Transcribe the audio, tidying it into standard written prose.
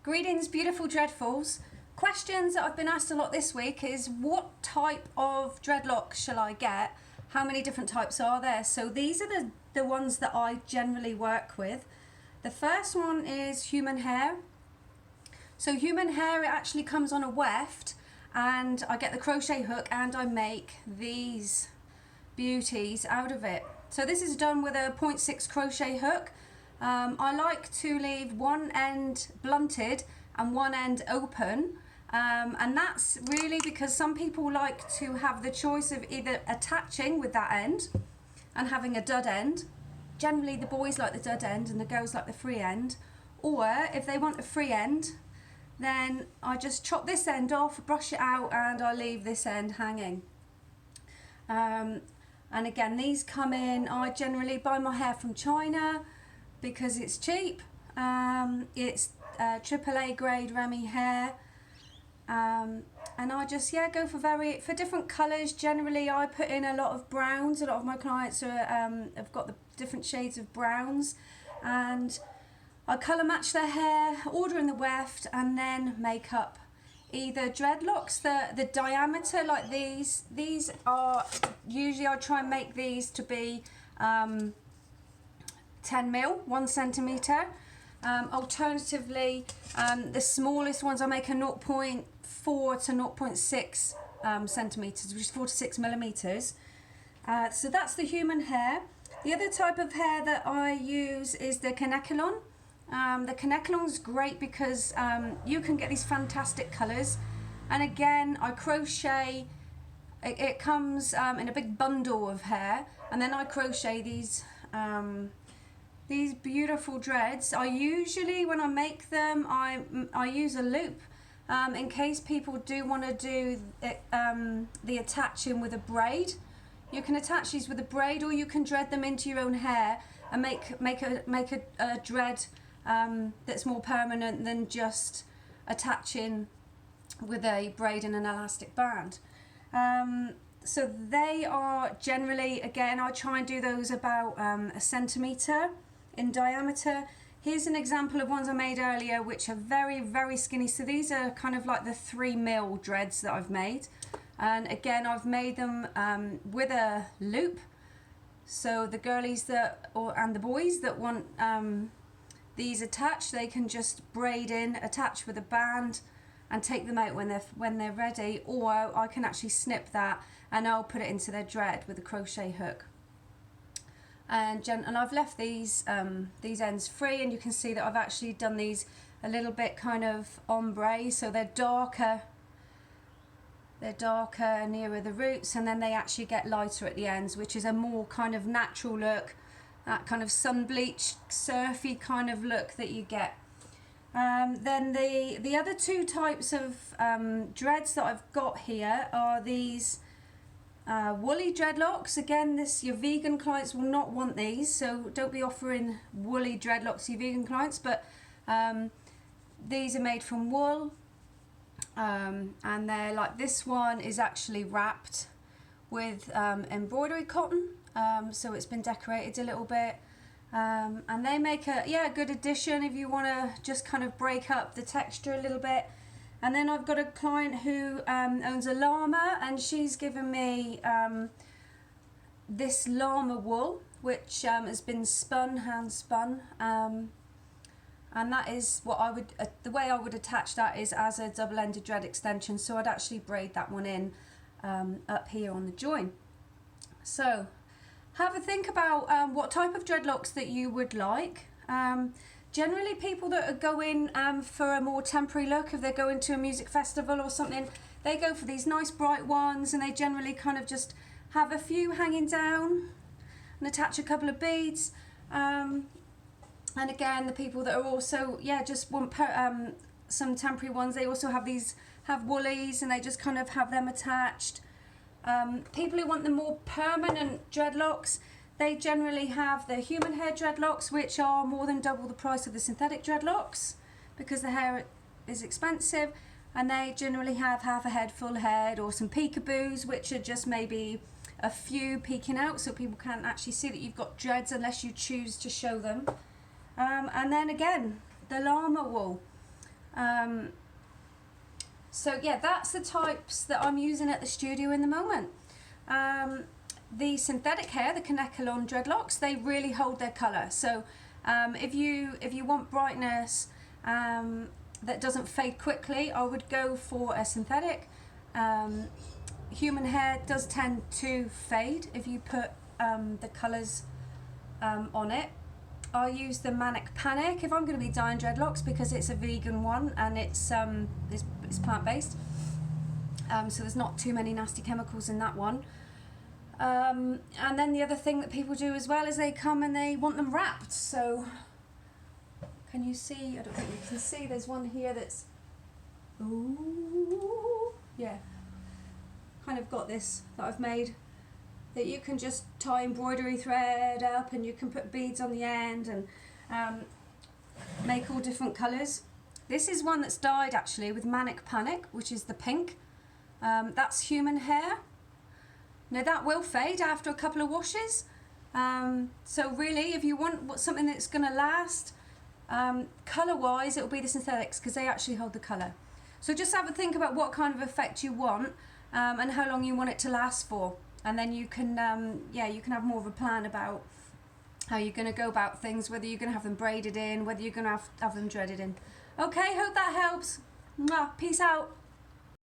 Greetings, beautiful dreadfuls. Questions that I've been asked a lot this week is what type of dreadlocks shall I get? How many different types are there? So these are the ones that I generally work with. The first one is human hair. So human hair, it actually comes on a weft, and I get the crochet hook and I make these beauties out of it. So this is done with a 0.6 crochet hook. I like to leave one end blunted and one end open, and that's really because some people like to have the choice of either attaching with that end and having a dud end. Generally the boys like the dud end and the girls like the free end, or if they want a free end, then I just chop this end off, brush it out, and I leave this end hanging. And again, these come in, I generally buy my hair from China because it's cheap. It's AAA grade Remy hair, and I just go for different colours. Generally I put in a lot of browns. A lot of my clients are have got the different shades of browns, and I colour match their hair, order in the weft, and then make up either dreadlocks, the diameter like these. These are usually, I try and make these to be 10 mil, 1 centimetre. Alternatively, the smallest ones I make are 0.4 to 0.6 centimetres, which is 4 to 6 millimetres. So that's the human hair. The other type of hair that I use is the kanekilon. The kanekilon is great because you can get these fantastic colours, and again I crochet. It comes in a big bundle of hair, and then I crochet these beautiful dreads. I usually, when I make them, I use a loop in case people do want to do the attaching with a braid. You can attach these with a braid, or you can dread them into your own hair and make a dread that's more permanent than just attaching with a braid and an elastic band. So they are generally, again, I try and do those about a centimetre in diameter. Here's an example of ones I made earlier which are very, very skinny. So these are kind of like the 3 mil dreads that I've made, and again I've made them with a loop, so the girlies and the boys that want these attached, they can just braid in, attach with a band, and take them out when they're ready, or I can actually snip that and I'll put it into their dread with a crochet hook. And I've left these ends free, and you can see that I've actually done these a little bit kind of ombre, so they're darker nearer the roots, and then they actually get lighter at the ends, which is a more kind of natural look, that kind of sun bleached surfy kind of look that you get. Then the other two types of dreads that I've got here are these woolly dreadlocks. Again, your vegan clients will not want these, so don't be offering woolly dreadlocks to your vegan clients, but these are made from wool, and they're like, this one is actually wrapped with embroidery cotton, so it's been decorated a little bit, and they make a good addition if you want to just kind of break up the texture a little bit. And then I've got a client who owns a llama, and she's given me this llama wool, which has been hand spun, and that is what I would, the way I would attach that is as a double-ended dread extension. So I'd actually braid that one in up here on the join. So have a think about what type of dreadlocks that you would like. Generally, people that are going for a more temporary look, if they're going to a music festival or something, they go for these nice bright ones, and they generally kind of just have a few hanging down and attach a couple of beads. And again, the people that are also, just want some temporary ones, they also have woolies, and they just kind of have them attached. People who want the more permanent dreadlocks, they generally have the human hair dreadlocks, which are more than double the price of the synthetic dreadlocks because the hair is expensive, and they generally have half a head, full head, or some peekaboos, which are just maybe a few peeking out, so people can't actually see that you've got dreads unless you choose to show them. And then again, the llama wool. So yeah, that's the types that I'm using at the studio in the moment. The synthetic hair, the kanekilon dreadlocks, they really hold their colour. So if you want brightness that doesn't fade quickly, I would go for a synthetic. Human hair does tend to fade if you put the colours on it. I use the Manic Panic if I'm going to be dyeing dreadlocks, because it's a vegan one and it's plant-based, so there's not too many nasty chemicals in that one. And then the other thing that people do as well is they come and they want them wrapped. So can you see? I don't think you can see. There's one here that's, ooh, yeah, kind of got this that I've made, that you can just tie embroidery thread up and you can put beads on the end and make all different colours. This is one that's dyed actually with Manic Panic, which is the pink. That's human hair. Now that will fade after a couple of washes. So really, if you want something that's going to last, colour-wise, it will be the synthetics, because they actually hold the colour. So just have a think about what kind of effect you want and how long you want it to last for. And then you can, you can have more of a plan about how you're going to go about things, whether you're going to have them braided in, whether you're going to have them dreaded in. Okay, hope that helps. Mwah, peace out.